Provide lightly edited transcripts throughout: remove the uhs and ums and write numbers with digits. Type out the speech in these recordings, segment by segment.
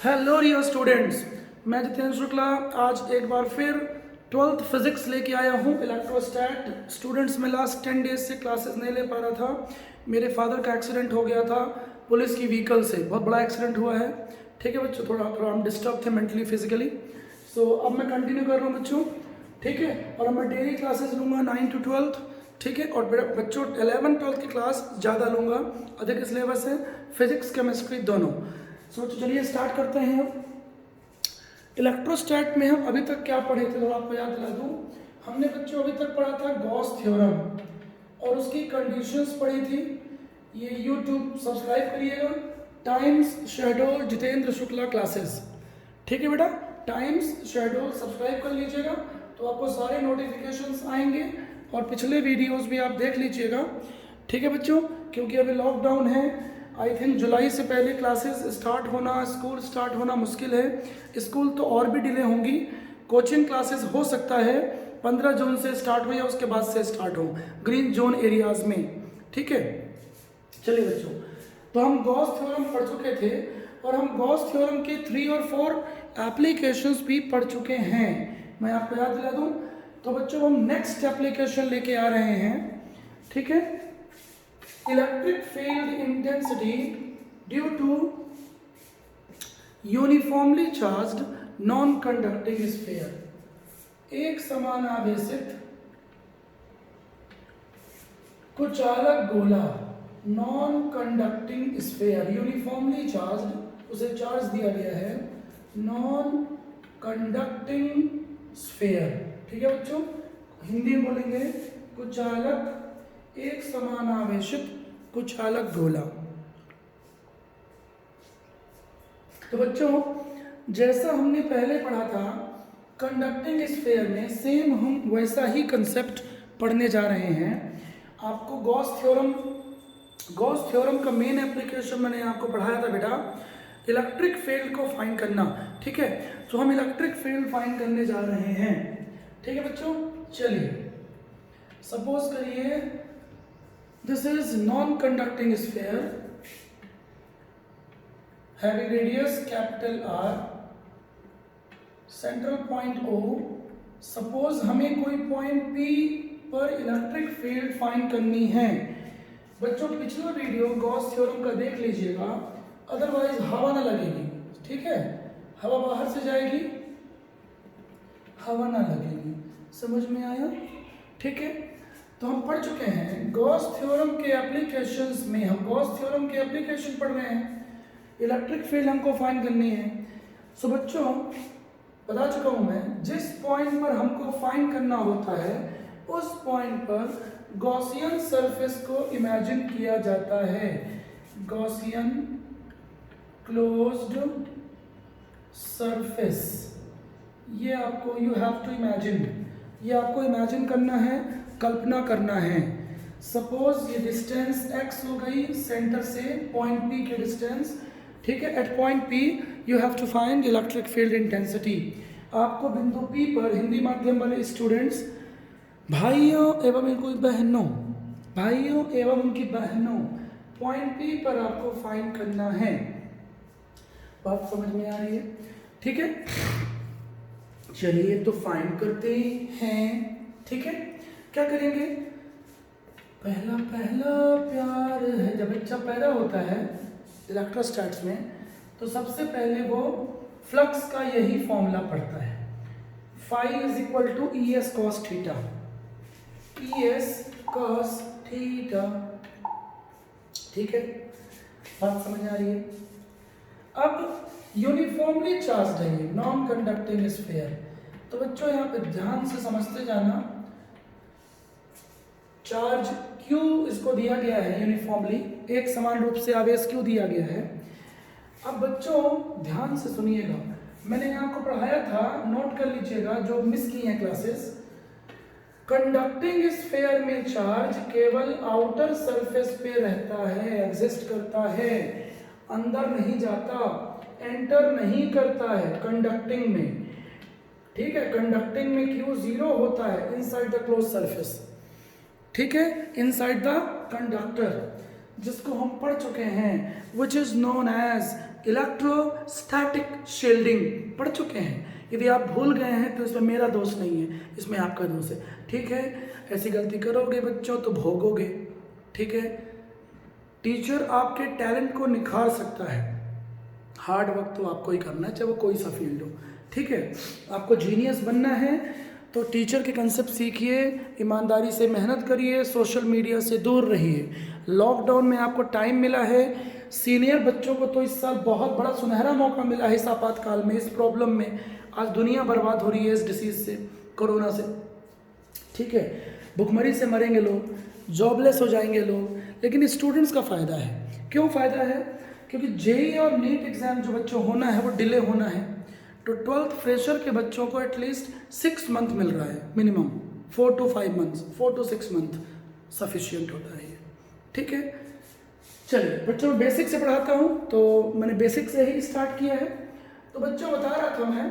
Hello dear students, मैं जितेंद्र शुक्ला आज एक बार फिर 12th फिजिक्स लेके आया हूँ। इलेक्ट्रोस्टैट स्टूडेंट्स में लास्ट 10 डेज से क्लासेस नहीं ले पा रहा था। मेरे फादर का एक्सीडेंट हो गया था पुलिस की व्हीकल से, बहुत बड़ा एक्सीडेंट हुआ है। ठीक है बच्चों, थोड़ा हम डिस्टर्ब थे मेंटली फिजिकली। सो अब मैं कंटिन्यू कर रहा हूँ बच्चों, ठीक है। और अब मैं डेली क्लासेस लूँगा 9 to 12, ठीक है। और बच्चों 11 12 की क्लास ज़्यादा लूँगा, अधिक सिलेबस है, फिजिक्स केमिस्ट्री दोनों। सो चलिए स्टार्ट करते हैं। इलेक्ट्रोस्टैट में हम अभी तक क्या पढ़े थे, थोड़ा आपको याद दिला दूँ। हमने बच्चों अभी तक पढ़ा था गॉस थ्योरम और उसकी कंडीशंस पढ़ी थी। ये यूट्यूब सब्सक्राइब करिएगा, times schedule Jitendra Shukla classes, ठीक है बेटा। टाइम्स शेड्यूल सब्सक्राइब कर लीजिएगा तो आपको सारे नोटिफिकेशंस आएंगे और पिछले वीडियोस भी आप देख लीजिएगा, ठीक है बच्चों। क्योंकि अभी लॉकडाउन है, आई थिंक जुलाई से पहले क्लासेस स्टार्ट होना, स्कूल स्टार्ट होना मुश्किल है। स्कूल तो और भी डिले होंगी। कोचिंग क्लासेस हो सकता है 15 जून से स्टार्ट हो या उसके बाद से स्टार्ट हो ग्रीन जोन एरियाज में, ठीक है। चलिए बच्चों, तो हम गॉस थ्योरम पढ़ चुके थे और हम गॉस थ्योरम के 3 और 4 एप्लीकेशंस भी पढ़ चुके हैं। मैं आपको याद दिला दूं। तो बच्चों हम नेक्स्ट एप्लीकेशन लेके आ रहे हैं, ठीक है। Electric field intensity due to uniformly charged non conducting sphere. एक समान आवेशित कुचालक गोला, non conducting sphere, uniformly charged, उसे चार्ज दिया गया है, नॉन कंडक्टिंग स्फीयर, ठीक है बच्चों। हिंदी में बोलेंगे कुचालक, एक समान आवेशित कुचालक गोला। तो बच्चों जैसा हमने पहले पढ़ा था कंडक्टिंग स्फीयर में, सेम हम वैसा ही कंसेप्ट पढ़ने जा रहे हैं। आपको गॉस थ्योरम का मेन एप्लीकेशन मैंने आपको पढ़ाया था बेटा, इलेक्ट्रिक फील्ड को फाइंड करना, ठीक है। तो हम इलेक्ट्रिक फील्ड फाइंड करने जा रहे हैं, ठीक है बच्चों। चलिए सपोज करिए this is non conducting sphere having radius capital R, central point O। Suppose हमें कोई पॉइंट P पर इलेक्ट्रिक फील्ड फाइंड करनी है। बच्चों पिछला वीडियो गॉस थ्योरम का देख लीजिएगा, अदरवाइज हवा ना लगेगी, ठीक है। हवा बाहर से जाएगी, हवा ना लगेगी, समझ में आया, ठीक है। तो हम पढ़ चुके हैं गॉस थ्योरम के एप्लीकेशंस में, हम गॉस थ्योरम के एप्लीकेशन पढ़ रहे हैं। इलेक्ट्रिक फील्ड हमको फाइंड करनी है। सो बच्चों बता चुका हूं मैं, जिस पॉइंट पर हमको फाइंड करना होता है उस पॉइंट पर गॉसियन सरफेस को इमेजिन किया जाता है। गॉसियन क्लोज्ड सरफेस, ये आपको यू हैव टू इमेजिन, ये आपको इमेजिन करना है, कल्पना करना है। सपोज ये डिस्टेंस x हो गई सेंटर से पॉइंट P की डिस्टेंस, ठीक है। At point P you have to find electric field intensity. आपको बिंदु P पर हिंदी माध्यम वाले स्टूडेंट्स, भाइयों एवं इनकी बहनों, भाइयों एवं उनकी बहनों, पॉइंट P पर आपको फाइंड करना है। बात समझ में आ रही है, ठीक है। चलिए तो फाइंड करते हैं, ठीक है। क्या करेंगे, पहला पहला प्यार है, जब बच्चा पैदा होता है इलेक्ट्रोस्टैट्स में तो सबसे पहले वो फ्लक्स का यही फॉर्मूला पढ़ता है, phi is equal to ES cos theta, ES cos theta, ठीक है। बात समझ आ रही है। अब यूनिफॉर्मली चार्ज्ड है ये, नॉन कंडक्टिंग स्फीयर। तो बच्चों यहाँ पे ध्यान से समझते जाना, चार्ज Q इसको दिया गया है यूनिफॉर्मली, एक समान रूप से आवेश Q दिया गया है। अब बच्चों ध्यान से सुनिएगा, मैंने यहाँ आपको पढ़ाया था, नोट कर लीजिएगा जो मिस की हैं क्लासेस। कंडक्टिंग स्फीयर में चार्ज केवल आउटर सरफेस पे रहता है, एग्जिस्ट करता है, अंदर नहीं जाता, एंटर नहीं करता है कंडक्टिंग में, ठीक है। कंडक्टिंग में Q 0 होता है इनसाइड द क्लोज सरफेस, ठीक है, इनसाइड द कंडक्टर, जिसको हम पढ़ चुके हैं, which is known as electrostatic shielding पढ़ चुके हैं। यदि आप भूल गए हैं तो इसमें मेरा दोष नहीं है, इसमें आपका दोष है। ठीक है, ऐसी गलती करोगे बच्चों तो भोगोगे। ठीक है, टीचर आपके टैलेंट को निखार सकता है, हार्ड वर्क तो आपको ही करना है, चाहे वो कोई सा फील्ड हो। ठीक है, आपको जीनियस बनना है तो टीचर के कंसेप्ट सीखिए, ईमानदारी से मेहनत करिए, सोशल मीडिया से दूर रहिए। लॉकडाउन में आपको टाइम मिला है, सीनियर बच्चों को तो इस साल बहुत बड़ा सुनहरा मौका मिला है इस आपातकाल में, इस प्रॉब्लम में। आज दुनिया बर्बाद हो रही है इस डिसीज से, कोरोना से। ठीक है, भुखमरी से मरेंगे लोग, जॉबलेस हो जाएंगे लोग, लेकिन स्टूडेंट्स का फ़ायदा है। क्यों फ़ायदा है? क्योंकि जेईई और नीट एग्ज़ाम जो बच्चों होना है वो डिले होना है, तो 12th फ्रेशर के बच्चों को एटलीस्ट 6 मंथ मिल रहा है, minimum 4 to 5 months, 4 to 6 month sufficient होता है ये। ठीक है, चलिए बच्चों बेसिक से पढ़ाता हूँ। तो मैंने बेसिक से ही स्टार्ट किया है। तो बच्चों बता रहा था मैं,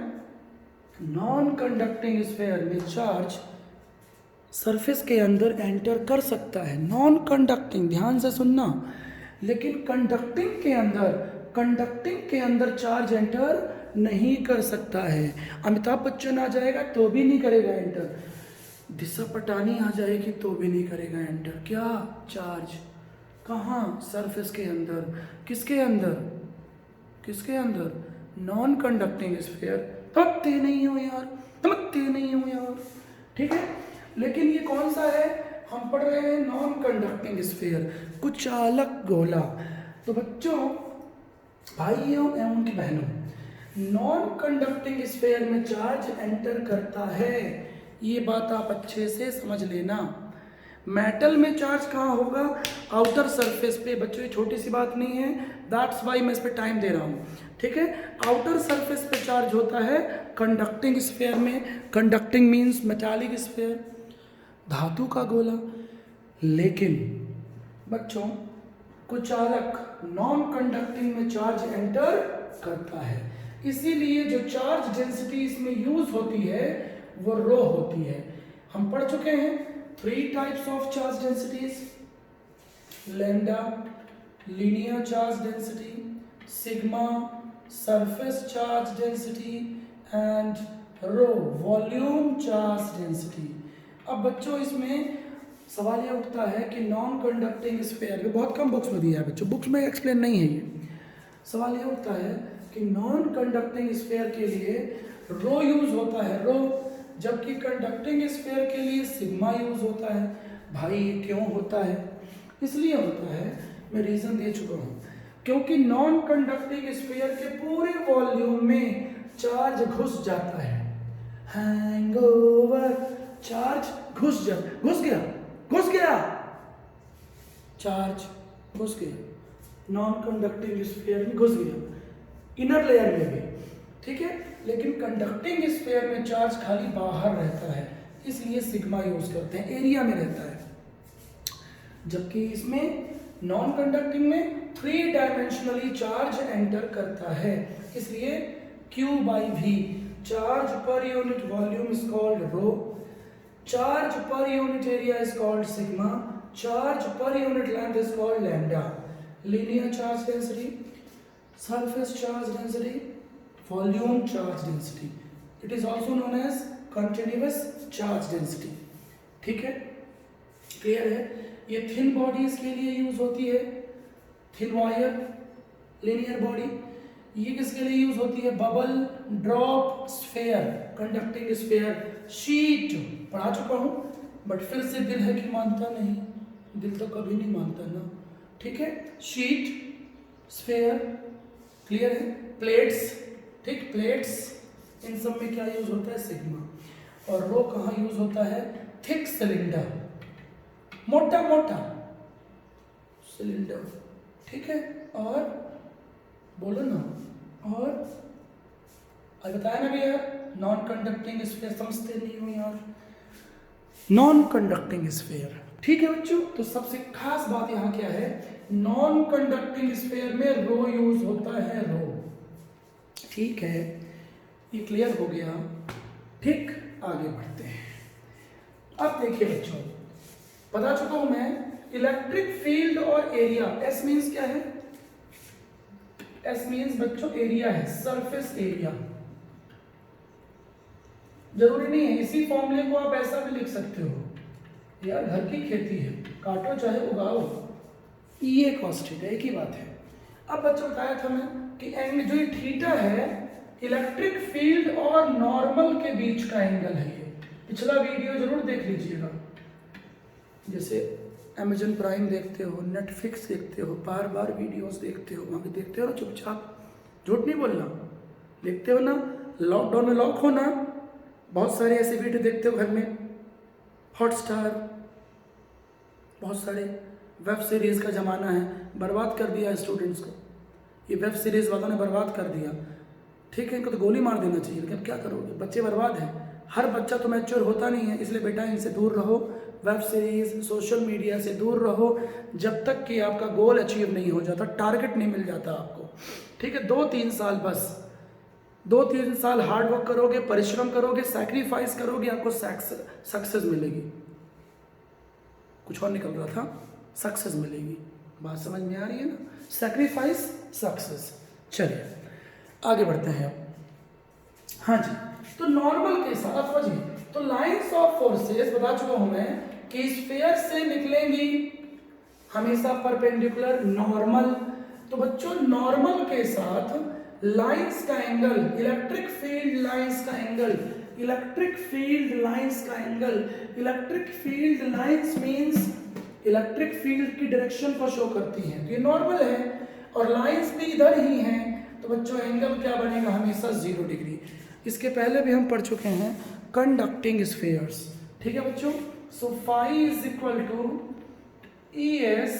नॉन कंडक्टिंग स्फीयर में चार्ज सरफेस के अंदर एंटर कर सकता है। नॉन कंडक्टिंग, ध्यान से सुनना, लेकिन कंडक्टिंग के अंदर चार्ज एंटर नहीं कर सकता है। अमिताभ बच्चन आ जाएगा तो भी नहीं करेगा एंटर, दिशा पटानी आ जाएगी तो भी नहीं करेगा एंटर। क्या? चार्ज कहाँ? सरफेस के अंदर। किसके अंदर? किसके अंदर? Non conducting sphere. समझते नहीं हो यार, समझते नहीं हो यार। ठीक है, लेकिन ये कौन सा है? हम पढ़ रहे हैं नॉन कंडक्टिंग स्फीयर, कुचालक गोला। तो बच्चों, भाइयों एवं उनकी बहनों, नॉन कंडक्टिंग स्फीयर में चार्ज एंटर करता है, ये बात आप अच्छे से समझ लेना। मेटल में चार्ज कहाँ होगा? आउटर सरफेस पे। बच्चों ये छोटी सी बात नहीं है, दैट्स वाई मैं इस पे टाइम दे रहा हूँ। ठीक है, आउटर सरफेस पे चार्ज होता है कंडक्टिंग स्फीयर में। कंडक्टिंग मीन्स मेटालिक स्फीयर, धातु का गोला। लेकिन बच्चों कुचालक नॉन कंडक्टिंग में चार्ज एंटर करता है, इसीलिए जो चार्ज डेंसिटी इसमें यूज होती है वो रो होती है। हम पढ़ चुके हैं 3 types of charge densities, lambda linear charge density, sigma surface charge density and rho volume charge density. अब बच्चों इसमें सवाल यह उठता है कि नॉन कंडक्टिंग स्फीयर में, बहुत कम बुक्स में दिया है बच्चों, बुक्स में एक्सप्लेन नहीं है ये। सवाल यह उठता है कि नॉन कंडक्टिंग स्फीयर के लिए रो यूज होता है, रो, जबकि कंडक्टिंग स्फीयर के लिए सिग्मा यूज होता है। भाई ये क्यों होता है? इसलिए होता है, मैं रीजन दे चुका हूँ, क्योंकि नॉन कंडक्टिंग स्फीयर के पूरे वॉल्यूम में चार्ज घुस जाता है। हैंगओवर, चार्ज घुस गया, चार्ज घुस गया, नॉन कंडक्टिंग स्फीयर में घुस गया, इनर लेयर में भी। ठीक है, लेकिन कंडक्टिंग स्फीयर में चार्ज खाली बाहर रहता है, इसलिए सिग्मा यूज करते हैं, एरिया में रहता है। जबकि इसमें नॉन कंडक्टिंग में 3 डायमेंशनली चार्ज एंटर करता है, इसलिए Q/V, charge per unit volume is called rho, charge per unit area is called sigma, charge per unit length is called lambda. Linear charge density, surface charge density, volume charge density, it is also known as continuous charge density. ठीक है, clear है? ये thin bodies के लिए use होती है, thin wire, linear body. ये किसके लिए यूज होती है? Bubble, drop sphere, conducting sphere, sheet पढ़ा चुका हूं, बट फिर से दिल है कि मानता नहीं, दिल तो कभी नहीं मानता ना। ठीक है, शीट, स्फीयर, क्लियर है? प्लेट्स, ठीक, प्लेट्स, इन सब में क्या यूज होता है? सिग्मा। और रो कहाँ यूज होता है? थिक सिलेंडर, मोटा मोटा सिलेंडर। ठीक है, और बोलो ना, और आज बताया ना भैया, नॉन कंडक्टिंग स्फीयर, समझते नहीं हो यार, नॉन कंडक्टिंग स्फीयर। ठीक है बच्चों, तो सबसे खास बात यहाँ क्या है? नॉन कंडक्टिंग स्फीयर में रो यूज होता है, रो। ठीक है, ये क्लियर हो गया। ठीक, आगे बढ़ते हैं। अब देखिए बच्चों, बता चुका हूं मैं, इलेक्ट्रिक फील्ड और एरिया, एस मीन्स क्या है? एस मीन्स बच्चों एरिया है, सरफेस एरिया। जरूरी नहीं है, इसी फॉर्मूले को आप ऐसा भी लिख सकते हो, यार घर की खेती है, काटो चाहे उगाओ, ये cos थीटा, एक ही बात है। अब बच्चों बताया था मैं कि एंगल जो ये थीटा है इलेक्ट्रिक फील्ड और नॉर्मल के बीच का एंगल है। ये पिछला वीडियो जरूर देख लीजिएगा, जैसे अमेजन प्राइम देखते हो, नेटफ्लिक्स देखते हो, बार बार वीडियोस देखते हो, वहाँ भी देखते हो ना चुपचाप, झूठ नहीं बोलना, देखते हो ना, लॉकडाउन में लॉक हो ना, बहुत सारे ऐसे वीडियो देखते हो घर में, हॉटस्टार, बहुत सारे वेब सीरीज़ का ज़माना है, बर्बाद कर दिया स्टूडेंट्स को, ये वेब सीरीज़ वालों ने बर्बाद कर दिया। ठीक है, इनको तो गोली मार देना चाहिए, लेकिन क्या करोगे, बच्चे बर्बाद हैं। हर बच्चा तो मैच्योर होता नहीं है, इसलिए बेटा इनसे दूर रहो, वेब सीरीज़ सोशल मीडिया से दूर रहो, जब तक कि आपका गोल अचीव नहीं हो जाता, टारगेट नहीं मिल जाता आपको। ठीक है, 2-3 साल बस, 2-3 साल हार्ड वर्क करोगे, परिश्रम करोगे, सैक्रिफाइस करोगे, आपको सक्सेस मिलेगी। कुछ और निकल रहा था, सक्सेस मिलेगी, बात समझ में आ रही है ना, सैक्रिफाइस सक्सेस। चलिए आगे बढ़ते हैं अब। हाँ जी, तो नॉर्मल के साथ समझिए, तो लाइंस ऑफ फोर्सेस बता चुका हूं मैं कि स्फीयर से निकलेंगी हमेशा परपेंडिकुलर नॉर्मल। तो बच्चों नॉर्मल के साथ लाइंस का एंगल, इलेक्ट्रिक फील्ड लाइंस का एंगल, इलेक्ट्रिक फील्ड लाइंस का angle, electric field lines means electric field की डायरेक्शन को शो करती है। तो ये नॉर्मल है और लाइंस भी इधर ही हैं, तो बच्चों एंगल क्या बनेगा, हमेशा 0 डिग्री। इसके पहले भी हम पढ़ चुके हैं कंडक्टिंग स्फीयर्स। ठीक है बच्चों, so phi is equal to ES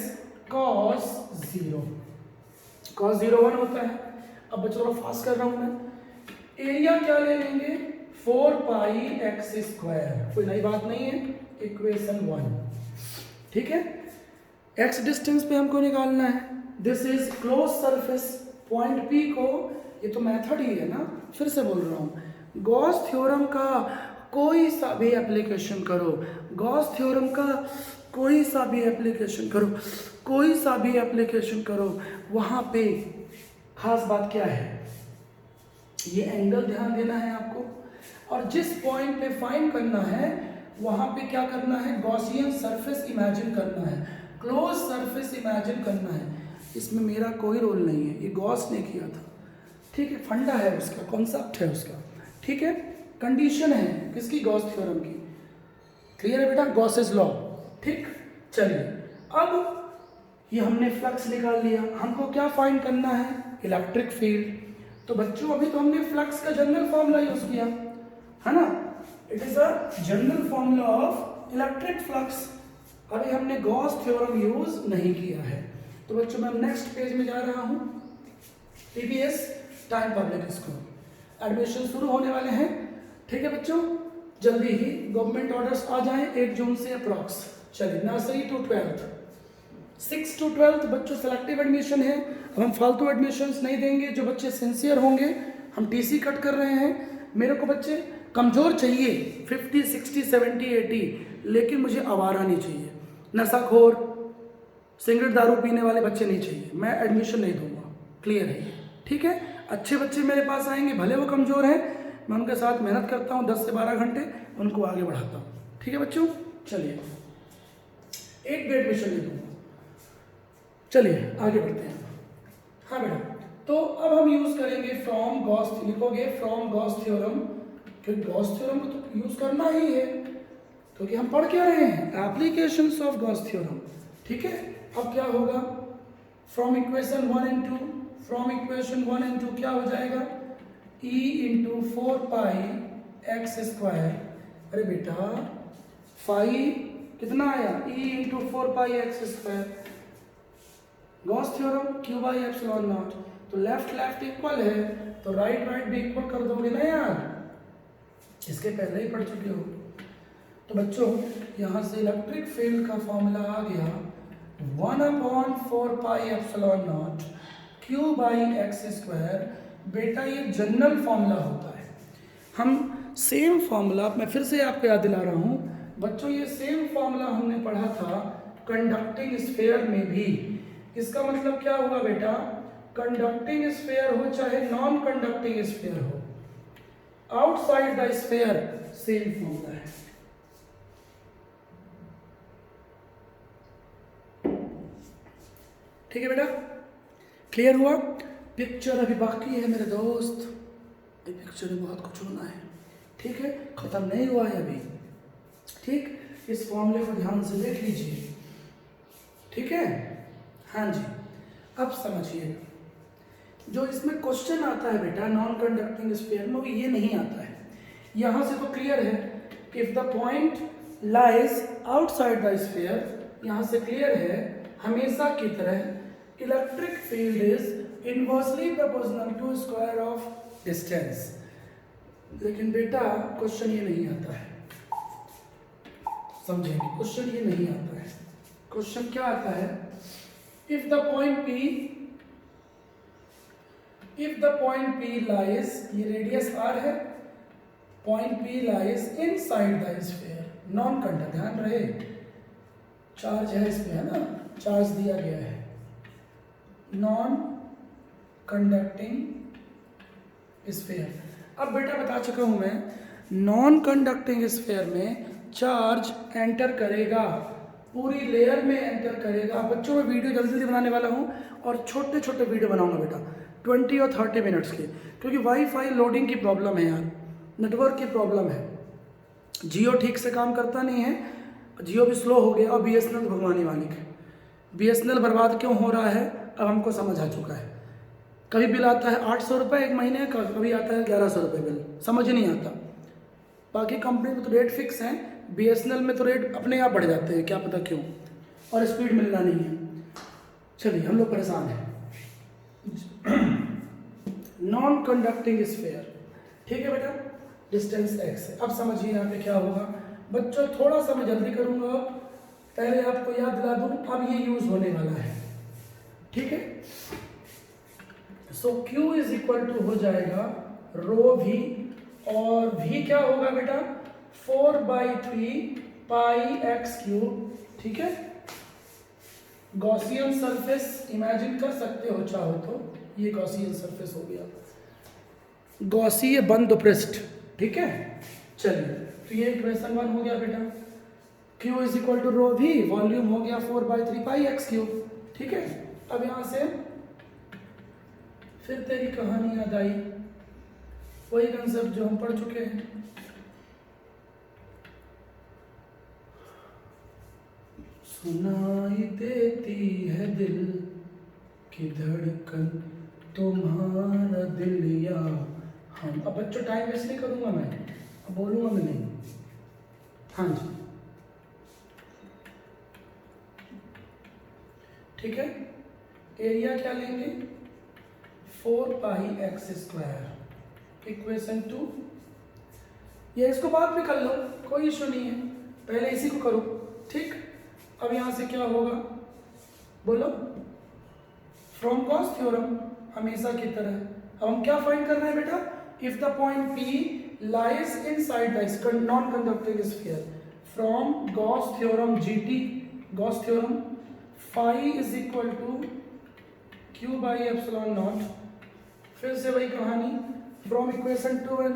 cos 0, cos 0 1 होता है। अब बच्चों थोड़ा फास्ट कर रहा हूं मैं, एरिया क्या ले लेंगे, 4 पाई x स्क्वायर, कोई नई बात नहीं है, इक्वेशन 1। ठीक है, x डिस्टेंस पे हमको निकालना है, this is close surface, point P को, ये तो मेथड ही है ना, फिर से बोल रहा हूँ, गॉस थ्योरम का कोई सा भी एप्लीकेशन करो, गॉस थ्योरम का कोई सा भी एप्लीकेशन करो, कोई सा भी एप्लीकेशन करो, वहाँ पे खास बात क्या है, ये एंगल ध्यान देना है आपको, और जिस पॉइंट पे फाइंड करना है वहाँ पे क्या करना है, गॉसियन सरफेस इमेजिन करना है, क्लोज सरफेस इमेजिन करना है। इसमें मेरा कोई रोल नहीं है, ये गॉस ने किया था। ठीक है, फंडा है उसका, कॉन्सेप्ट है उसका। ठीक है, कंडीशन है किसकी, गॉस थ्योरम की। क्लियर है बेटा, गॉसेस लॉ। ठीक, चलिए अब ये हमने फ्लक्स निकाल लिया, हमको क्या फाइंड करना है, इलेक्ट्रिक फील्ड। तो बच्चों अभी तो हमने फ्लक्स का जनरल फॉर्मूला यूज किया है ना, it is a general formula of electric flux. अभी हमने गॉस थ्योरम यूज नहीं किया है। तो बच्चों मैं नेक्स्ट पेज में जा रहा हूँ, PPS time public school, admission शुरू होने वाले हैं। ठीक है बच्चों, जल्दी ही गवर्नमेंट ऑर्डर्स आ जाएं 1 जून से अप्रॉक्स। चलिए nursery to 12th, 6 to 12th बच्चों सेलेक्टिव एडमिशन है। अब हम फालतू एडमिशन्स नहीं देंगे, जो बच्चे सिंसियर होंगे हम TC कट कर रहे हैं। मेरे को बच्चे कमज़ोर चाहिए 50, 60, 70, 80, लेकिन मुझे आवारा नहीं चाहिए, नशाखोर सिगरेट दारू पीने वाले बच्चे नहीं चाहिए, मैं एडमिशन नहीं दूंगा। क्लियर है ये, ठीक है। अच्छे बच्चे मेरे पास आएंगे, भले वो कमज़ोर हैं, मैं उनके साथ मेहनत करता हूँ 10 से 12 घंटे, उनको आगे बढ़ाता हूँ। ठीक है बच्चों, चलिए एक भी एडमिशन नहीं दूंगा। चलिए आगे बढ़ते हैं। हाँ बेटा, तो अब हम यूज करेंगे फ्रॉम गॉस, लिखोगे फ्रॉम गॉस थ्योरम, क्योंकि गॉस थ्योरम को तो यूज करना ही है, क्योंकि हम पढ़ क्या रहे हैं, एप्लीकेशंस ऑफ गॉस थ्योरम। ठीक है, अब क्या होगा, from equation 1 and 2, from equation 1 and 2 क्या हो जाएगा, E इंटू 4 पाई एक्स स्क्वायर। अरे बेटा फाई कितना आया, E into 4 pi x square, Gauss theorem Q by epsilon not. तो लेफ्ट लेफ्ट इक्वल है, तो राइट राइट भी इक्वल कर दोगे ना यार, इसके पहले ही पढ़ चुके हो। तो बच्चों यहाँ से इलेक्ट्रिक फील्ड का फॉर्मूला आ गया 1/4 pi epsilon not Q by x square. बेटा ये जनरल फॉर्मूला होता है, हम सेम फॉर्मूला, मैं फिर से आपको याद दिला रहा हूँ बच्चों, ये सेम फॉर्मूला हमने पढ़ा था कंडक्टिंग स्फीयर में भी। इसका मतलब क्या हुआ बेटा, कंडक्टिंग स्फीयर हो चाहे नॉन कंडक्टिंग स्फीयर हो, outside the sphere same formula है। ठीक है बेटा, क्लियर हुआ? पिक्चर अभी बाकी है मेरे दोस्त, पिक्चर में बहुत कुछ होना है। ठीक है, खत्म नहीं हुआ है अभी। ठीक, इस फॉर्मूले को ध्यान से देख लीजिए। ठीक है, हाँ जी। अब समझिए, जो इसमें क्वेश्चन आता है बेटा नॉन कंडक्टिंग स्फीयर में, वो ये नहीं आता है। यहाँ से तो क्लियर है, if the point lies outside the sphere, यहाँ से क्लियर है हमेशा की तरह electric field is inversely proportional to square of distance. लेकिन बेटा क्वेश्चन ये नहीं आता है, समझेंगे? क्वेश्चन ये नहीं आता है। क्वेश्चन क्या आता है? If the point P lies, ये रेडियस r है, point P lies inside the sphere, non conduct, ध्यान रहे चार्ज है इसमें, है ना, चार्ज दिया गया है, नॉन कंडक्टिंग स्फीयर। अब बेटा बता चुका हूं मैं, नॉन कंडक्टिंग स्फीयर में चार्ज एंटर करेगा, पूरी लेयर में एंटर करेगा। बच्चों में वीडियो जल्दी जल्दी बनाने वाला हूं और छोटे छोटे वीडियो बनाऊंगा बेटा, 20 और 30 मिनट्स के, क्योंकि वाईफाई लोडिंग की प्रॉब्लम है यार, नेटवर्क की प्रॉब्लम है। जियो ठीक से काम करता नहीं है, जियो भी स्लो हो गया, और BSNL भगवानी मालिक है। BSNL बर्बाद क्यों हो रहा है अब हमको समझ आ चुका है। कभी बिल आता है 800 रुपये एक महीने का, कभी आता है 1100 रुपये बिल, समझ नहीं आता। बाकी कंपनी में तो रेट फिक्स हैं, BSNL में तो रेट अपने आप बढ़ जाते हैं, क्या पता क्यों, और स्पीड मिलना नहीं है। चलिए, हम लोग परेशान हैं। नॉन कंडक्टिंग स्फीयर, ठीक है बेटा, डिस्टेंस x है। अब समझिए यहाँ पे क्या होगा बच्चों, थोड़ा सा मैं जल्दी करूँगा, पहले आपको याद दिला दूँ, अब ये यूज होने वाला है। ठीक है, सो Q इज इक्वल टू हो जाएगा रो V, और V क्या होगा बेटा 4/3 पाई x क्यूब। ठीक है, गॉसियन सरफेस इमेजिन कर सकते हो चाहो तो, ये गॉसियन सरफेस हो गया, गॉसीय बंद पृष्ठ। ठीक है, चलिए, तो ये इक्वेशन 1 हो गया बेटा। Q is equal to rho V, volume हो गया 4/3 पाई x क्यूब। ठीक है, अब यहां से फिर तेरी कहानी याद आई, वही कंसेप्ट जो हम पढ़ चुके हैं। सुनाई देती है दिल की धड़कन, तुम्हारा दिल या हम। अब बच्चों टाइम वेस्ट नहीं करूंगा मैं, अब बोलूंगा मैं नहीं। हाँ जी, ठीक है, एरिया क्या लेंगे 4 पाई x स्क्वायर, इक्वेशन 2। ये इसको बाद में कर लो, कोई इशू नहीं है, पहले इसी को करो। ठीक, अब यहां से क्या होगा बोलो, फ्रॉम गॉस थ्योरम हमेशा की तरह। अब हम क्या फाइंड कर रहे हैं बेटा, if the point P lies inside the non conducting sphere, from Gauss theorem GT, Gauss theorem, phi is equal to Q by epsilon naught. फिर से वही कहानी, फ्रॉम इक्वेशन 2 and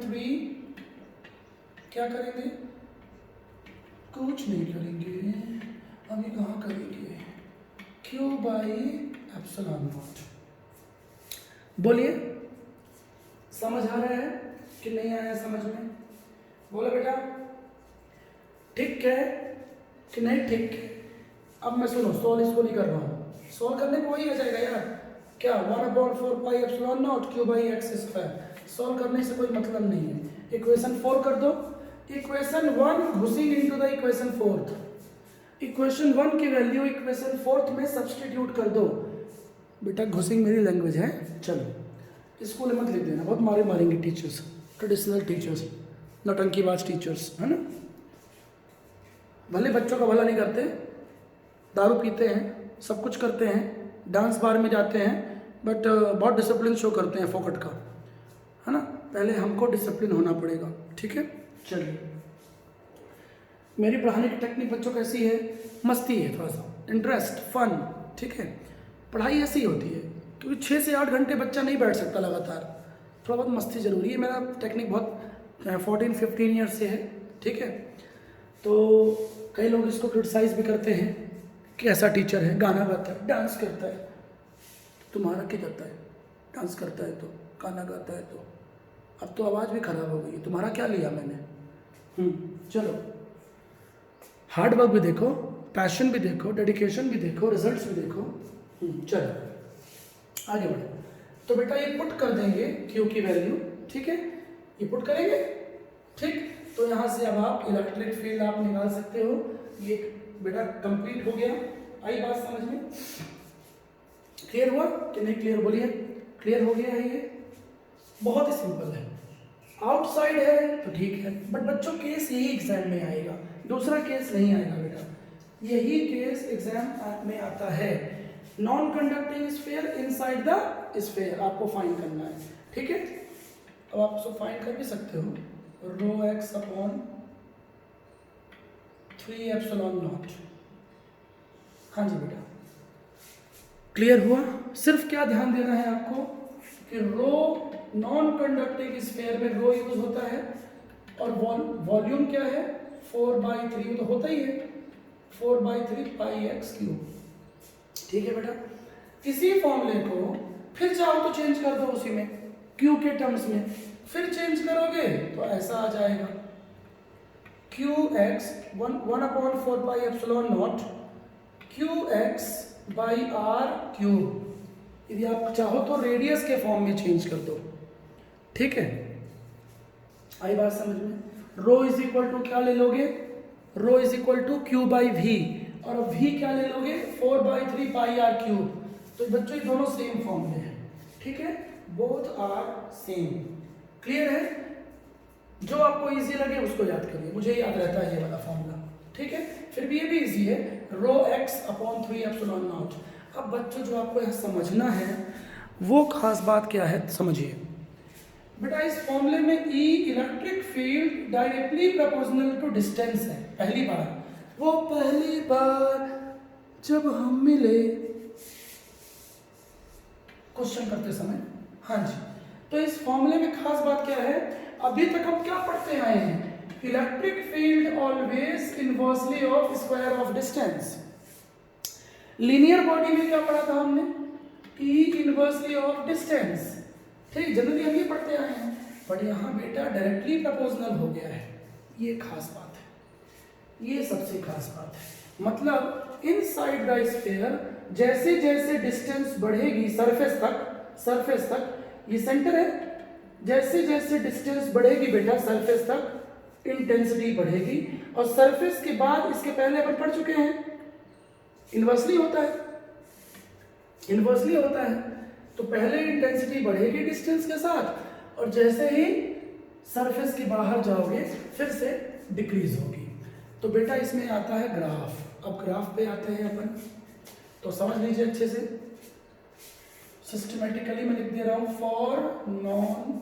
3 क्या करेंगे, कुछ नहीं करेंगे, अभी कहाँ करेंगे, Q बाई एप्सिलॉन नॉट। बोलिए, समझ आ रहा है कि नहीं आया समझ में? बोलो बेटा, ठीक है कि नहीं ठीक है? अब मैं सुनो, सॉल्व इसको नहीं कर रहा हूँ, सॉल्व करने को वही आ जाएगा यार, क्या 1/4 pi epsilon not Q by x square. Solve करने से कोई मतलब नहीं है। इक्वेशन 4 कर दो, इक्वेशन 1 घुसिंग इनटू द इक्वेशन 4, इक्वेशन 1 की वैल्यू इक्वेशन 4 में सब्सटीट्यूट कर दो। बेटा घुसिंग मेरी लैंग्वेज है, चलो स्कूल में मत लिख देना, बहुत मारे मारेंगे टीचर्स, ट्रेडिशनल टीचर्स, नौटंकीबाज टीचर्स, है ना। भले बच्चों का भला नहीं करते, दारू पीते हैं, सब कुछ करते हैं, डांस बार में जाते हैं, बट बहुत डिसिप्लिन शो करते हैं फोकट का, है ना। पहले हमको डिसिप्लिन होना पड़ेगा, ठीक है। चलिए, मेरी पढ़ाने की टेक्निक बच्चों कैसी है, मस्ती है, थोड़ा सा इंटरेस्ट, फन, ठीक है। पढ़ाई ऐसी ही होती है, क्योंकि 6 से 8 घंटे बच्चा नहीं बैठ सकता लगातार, थोड़ा बहुत मस्ती ज़रूरी है। मेरा टेक्निक बहुत 14-15 ईयर्स से है, ठीक है। तो कई लोग इसको क्रिटिसाइज भी करते हैं कि ऐसा टीचर है, गाना गाता है, डांस करता है। तुम्हारा क्या करता है? डांस करता है तो, गाना गाता है तो, अब तो आवाज़ भी खराब हो गई, तुम्हारा क्या लिया मैंने? चलो, हार्ड वर्क भी देखो, पैशन भी देखो, डेडिकेशन भी देखो, रिजल्ट्स भी देखो। चलो आगे बढ़े। तो बेटा ये पुट कर देंगे क्यू की वैल्यू, ठीक है, ये पुट करेंगे, ठीक। तो यहाँ से अब आप इलेक्ट्रिक फील्ड आप निकाल सकते हो। ये बेटा कंप्लीट हो गया। आई बात समझ में? क्लियर हुआ कि नहीं क्लियर? बोलिए। क्लियर हो गया है? ये बहुत ही सिंपल है। आउटसाइड है तो ठीक है, बट बच्चों केस यही एग्जाम में आएगा, दूसरा केस नहीं आएगा बेटा। यही केस एग्जाम में आता है। Non conducting sphere inside the sphere आपको फाइंड करना है, ठीक है। अब आप उसको फाइंड कर भी सकते हो, रो एक्स अपॉन 3 एप्सिलॉन नॉट। हाँ जी बेटा, क्लियर हुआ? सिर्फ क्या ध्यान देना है आपको कि रो नॉन कंडक्टिंग स्फीयर में रो यूज होता है, और वॉल्यूम क्या है? 4/3 तो होता ही है, 4/3 पाई एक्स क्यूब, ठीक है बेटा। इसी फॉर्मूले को फिर चाहो तो चेंज कर दो उसी में, क्यू के टर्म्स में, फिर चेंज करोगे तो ऐसा आ जाएगा, Q x 1/4 pi epsilon naught Q x by r cube. यदि आप चाहो तो रेडियस के फॉर्म में चेंज कर दो, ठीक है। आई बात समझ में? रो इज इक्वल टू क्या ले लोगे? Rho is equal to q by v, और वी क्या ले लोगे? 4/3 पाई आर क्यूब। तो बच्चों ये दोनों सेम फॉर्म में है, ठीक है, बोथ आर सेम। क्लियर है? जो आपको इजी लगे उसको याद करिए, मुझे याद रहता है ये वाला फॉर्मूला, ठीक है। फिर भी ये भी इजी है, रो एक्स अपॉन 3 एप्सिलॉन नॉट। अब बच्चों जो आपको यहाँ समझना है वो खास बात क्या है समझिए बेटा। इस फॉर्मूले में E electric field directly proportional to distance है। पहली बार, वो पहली बार जब हम मिले क्वेश्चन करते समय, हाँ जी। तो इस फॉर्मूले में खास बात क्या है, अभी तक हम क्या पढ़ते आए हैं? Electric field always inversely of square of distance. Linear body में क्या पढ़ा था हमने? ई इनवर्सली ऑफ डिस्टेंस, ठीक, जनरली हम ये पढ़ते आए हैं, बट यहाँ बेटा डायरेक्टली प्रोपोर्शनल हो गया है। ये खास बात है, ये सबसे खास बात है। मतलब इनसाइड द स्फीयर जैसे जैसे डिस्टेंस बढ़ेगी सरफेस तक, ये सेंटर है, जैसे जैसे डिस्टेंस बढ़ेगी बेटा सरफेस तक इंटेंसिटी बढ़ेगी, और सरफेस के बाद इसके पहले अपन पढ़ चुके हैं इन्वर्सली होता है। तो पहले इंटेंसिटी बढ़ेगी डिस्टेंस के साथ, और जैसे ही सरफेस के बाहर जाओगे फिर से डिक्रीज होगी। तो बेटा इसमें आता है ग्राफ। अब ग्राफ पे आते हैं अपन, तो समझ लीजिए अच्छे से, सिस्टमेटिकली मैं लिख दे रहा हूं, for non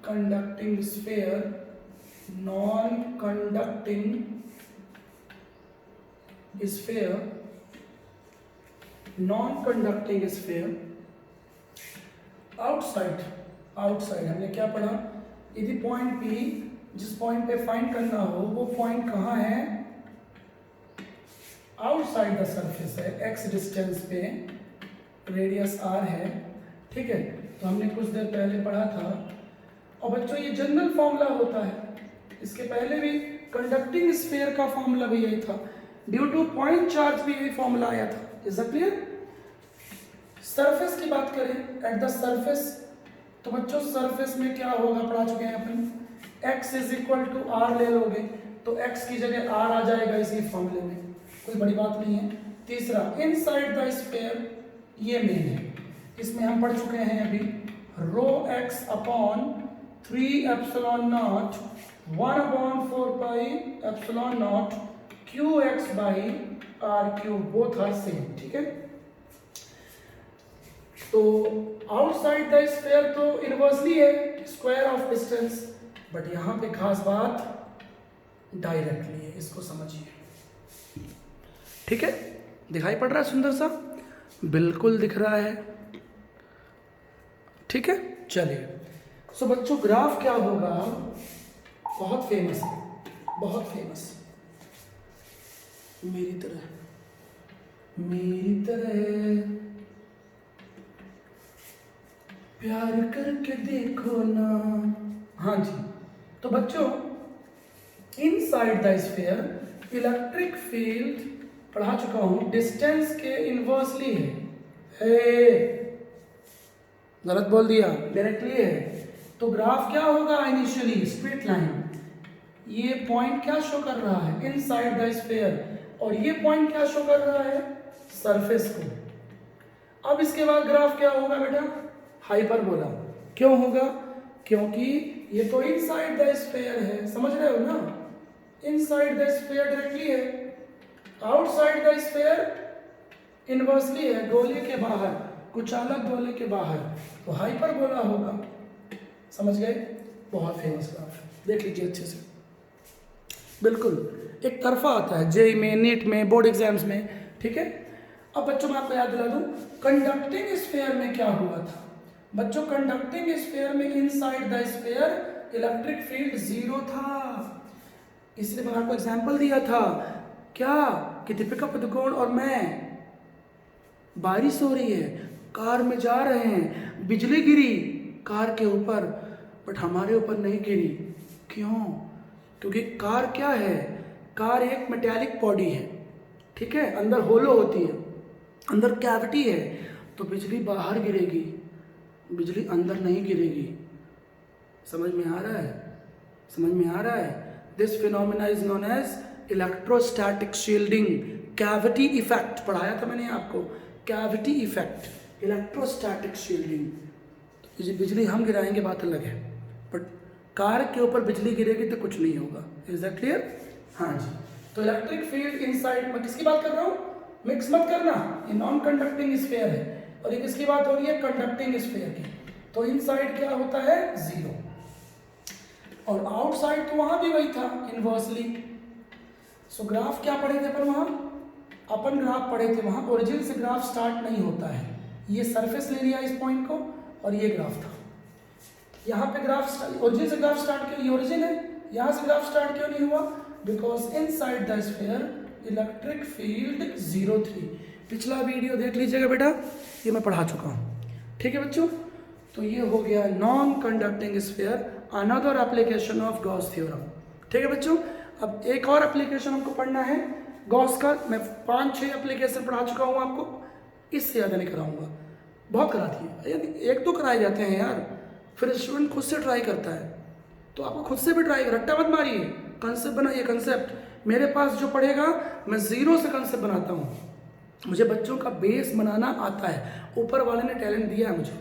conducting sphere outside हमने क्या पढ़ा? यदि पॉइंट P जिस पॉइंट पे फाइंड करना हो वो पॉइंट कहाँ है? आउटसाइड द सरफेस है, x डिस्टेंस पे, रेडियस r है, ठीक है। तो हमने कुछ देर पहले पढ़ा था। और बच्चों ये जनरल फॉर्मूला होता है, इसके पहले भी कंडक्टिंग स्फीयर का फॉर्मूला भी यही था, ड्यू टू पॉइंट चार्ज भी यही फॉर्मूला आया था। Is that clear? सरफेस की बात करें, एट द सरफेस, तो बच्चों सरफेस में क्या होगा पढ़ा चुके हैं अपन, x is equal to r ले लोगे तो x की जगह r आ जाएगा इसी फॉर्मूले में, कोई बड़ी बात नहीं है। तीसरा, इनसाइड द स्फीयर, ये मेन है, इसमें हम पढ़ चुके हैं अभी, rho x upon 3 epsilon naught 1/4 pi epsilon naught Q x by r cube, both are same, ठीक है। तो आउटसाइड द स्फीयर तो इनवर्सली है, स्क्वायर ऑफ डिस्टेंस, बट यहां पे खास बात डायरेक्टली है, इसको समझिए, ठीक है। दिखाई पड़ रहा है सुंदर सा? बिल्कुल दिख रहा है, ठीक है। चलिए, सो बच्चों ग्राफ क्या होगा, बहुत फेमस है, बहुत फेमस। मेरी तरह प्यार करके देखो ना। हाँ जी, तो बच्चों inside the sphere electric field पढ़ा चुका हूं, डिस्टेंस के इनवर्सली है। गलत बोल दिया, डायरेक्टली है। तो ग्राफ क्या होगा, इनिशियली स्ट्रेट लाइन, ये पॉइंट क्या शो कर रहा है, इनसाइड द स्फीयर, और ये पॉइंट क्या शो कर रहा है, सरफेस को। अब इसके बाद ग्राफ क्या होगा बेटा, हाइपरबोला। क्यों होगा, क्योंकि ये तो इनसाइड द स्फीयर है, समझ रहे हो ना, इनसाइड द स्फीयर डायरेक्टली है, आउटसाइड द स्फीयर इनवर्सली है, गोले के बाहर, कुछ अलग गोले के बाहर, तो हाइपरबोला होगा। समझ गए, बहुत फेमस ग्राफ है, देख लीजिए अच्छे से। बिल्कुल एक तरफा आता है जेई में, नीट में, बोर्ड एग्जाम्स में, ठीक है। अब बच्चों मैं आपको याद दिला दूं, कंडक्टिंग स्फीयर में क्या हुआ था बच्चों, कंडक्टिंग स्फीयर में inside the sphere electric field 0 था। इसलिए मैंने आपको एग्जाम्पल दिया था क्या, कि दीपिका पादुकोण और मैं, बारिश हो रही है, कार में जा रहे हैं, बिजली गिरी कार के ऊपर, बट हमारे ऊपर नहीं गिरी। क्यों, क्योंकि कार क्या है, कार एक मेटालिक बॉडी है, ठीक है, अंदर होलो होती है, अंदर कैविटी है, तो बिजली बाहर गिरेगी, बिजली अंदर नहीं गिरेगी। समझ में आ रहा है, समझ में आ रहा है। This phenomena is known as electrostatic shielding, cavity effect पढ़ाया था मैंने आपको, कैविटी इफेक्ट, इलेक्ट्रोस्टैटिक शील्डिंग। बिजली हम गिराएंगे बात अलग है, बट कार के ऊपर बिजली गिरेगी तो कुछ नहीं होगा। Is that clear? हाँ जी। तो इलेक्ट्रिक फील्ड इनसाइड, मैं किसकी बात कर रहा हूँ, मिक्स मत करना, ये नॉन कंडक्टिंग स्फीयर है, और ये किसकी बात हो रही है, कंडक्टिंग स्फीयर की। तो इनसाइड क्या होता है, 0, और आउटसाइड तो वहां भी वही था, इनवर्सली। सो ग्राफ क्या पढ़े थे पर वहां, अपन ग्राफ पढ़े थे वहां, ओरिजिन से ग्राफ स्टार्ट नहीं होता है। ये सरफेस ले लिया इस पॉइंट को, और ये ग्राफ था, यहाँ पे ग्राफ ओरिजिन से ग्राफ स्टार्ट किया, ये ओरिजिन है, यहाँ से ग्राफ स्टार्ट क्यों नहीं हुआ, because inside the sphere electric field 0 3। पिछला वीडियो देख लीजिएगा बेटा, ये मैं पढ़ा चुका हूँ, ठीक है बच्चों। तो ये हो गया non conducting sphere, another application of Gauss theorem, ठीक है बच्चों। अब एक और एप्लीकेशन हमको पढ़ना है गॉस का, मैं 5-6 एप्लीकेशन पढ़ा चुका हूँ आपको, इससे ज़्यादा नहीं कराऊंगा, बहुत करा दिए, यानी 1-2 कराए जाते हैं यार, फिर स्टूडेंट खुद से ट्राई करता है, तो आपको खुद से भी ट्राई, रट्टा मत मारिए, कंसेप्ट बनाइए, कंसेप्ट। मेरे पास जो पढ़ेगा मैं 0 से कंसेप्ट बनाता हूँ, मुझे बच्चों का बेस बनाना आता है, ऊपर वाले ने टैलेंट दिया है मुझे,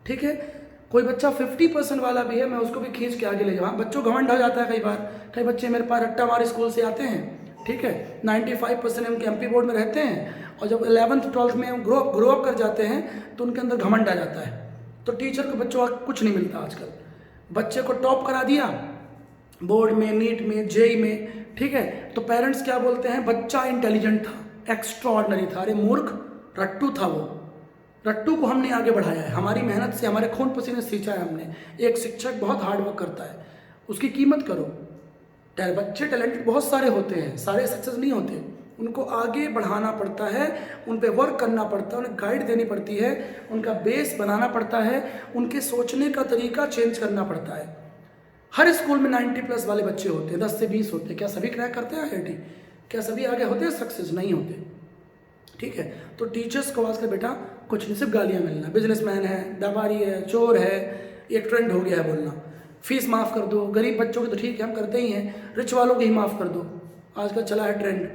ठीक है। कोई बच्चा 50% वाला भी है, मैं उसको भी खींच के आगे ले जाऊँ। बच्चों घमंड हो जाता है कई बार, कई बच्चे मेरे पास रट्टा मारे स्कूल से आते हैं, ठीक है, 95% उनके एमपी बोर्ड में रहते हैं, और जब 11th 12th में ग्रो अप कर जाते हैं तो उनके अंदर घमंड आ जाता है, तो टीचर को बच्चों का कुछ नहीं मिलता आजकल। बच्चे को टॉप करा दिया बोर्ड में, नीट में, जेई में, ठीक है, तो पेरेंट्स क्या बोलते हैं, बच्चा इंटेलिजेंट था, एक्स्ट्रा ऑर्डिनरी था, अरे मूर्ख, रट्टू था वो। रट्टू को हमने आगे बढ़ाया है, हमारी मेहनत से, हमारे खून पसीने सींचा है हमने। एक शिक्षक बहुत हार्ड वर्क करता है, उसकी कीमत करो। बच्चे टैलेंटेड बहुत सारे होते हैं, सारे सक्सेस नहीं होते, उनको आगे बढ़ाना पड़ता है, उन पे वर्क करना पड़ता है, उन्हें गाइड देनी पड़ती है, उनका बेस बनाना पड़ता है, उनके सोचने का तरीका चेंज करना पड़ता है। हर स्कूल में 90+ वाले बच्चे होते हैं, 10 से 20 होते हैं। क्या सभी क्रैक करते हैं IIT? क्या सभी आगे होते हैं सक्सेस? नहीं होते, ठीक है। तो टीचर्स को आजकल बेटा कुछ नहीं, सिर्फ गालियाँ मिलना, बिजनेसमैन है, व्यापारी है, चोर है, एक ट्रेंड हो गया है बोलना। फीस माफ़ कर दो, गरीब बच्चों की तो ठीक है हम करते ही हैं, रिच वालों की ही माफ़ कर दो, आजकल चला है ट्रेंड,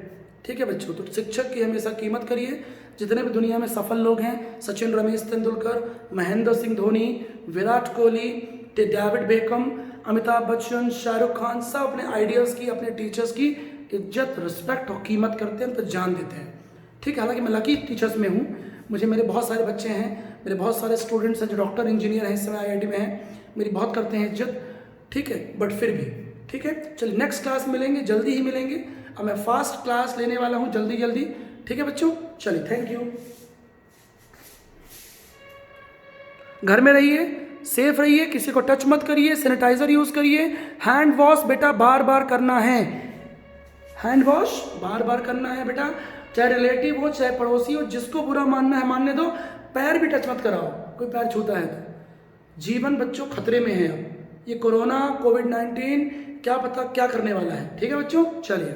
ठीक है बच्चों। तो शिक्षक की हमेशा कीमत करिए। जितने भी दुनिया में सफल लोग हैं, सचिन, रमेश तेंदुलकर, महेंद्र सिंह धोनी, विराट कोहली, डेविड बेकम, अमिताभ बच्चन, शाहरुख खान, सब अपने आइडियल्स की, अपने टीचर्स की इज्जत, रिस्पेक्ट और कीमत करते हैं, उन पर जान देते हैं, ठीक है। हालांकि मैं लकी टीचर्स में हूँ, मुझे मेरे बहुत सारे बच्चे हैं, मेरे बहुत सारे स्टूडेंट्स हैं जो डॉक्टर, इंजीनियर हैं, इस समय IIT में हैं, मेरी बहुत करते हैं इज्जत, ठीक है, बट फिर भी ठीक है। चलिए नेक्स्ट क्लास मिलेंगे, जल्दी ही मिलेंगे। अब मैं फास्ट क्लास लेने वाला हूँ जल्दी जल्दी, ठीक है बच्चों। चलिए, थैंक यू। घर में रहिए, सेफ रहिए, किसी को टच मत करिए, सैनिटाइजर यूज करिए, हैंड वॉश बेटा बार बार करना है, हैंड वॉश बार बार करना है बेटा, चाहे रिलेटिव हो चाहे पड़ोसी हो, जिसको बुरा मानना है मानने दो, पैर भी टच मत कराओ, कोई पैर छूता है तो। जीवन बच्चों खतरे में है अब, ये कोरोना कोविड-19 क्या पता क्या करने वाला है। ठीक है बच्चों, चलिए।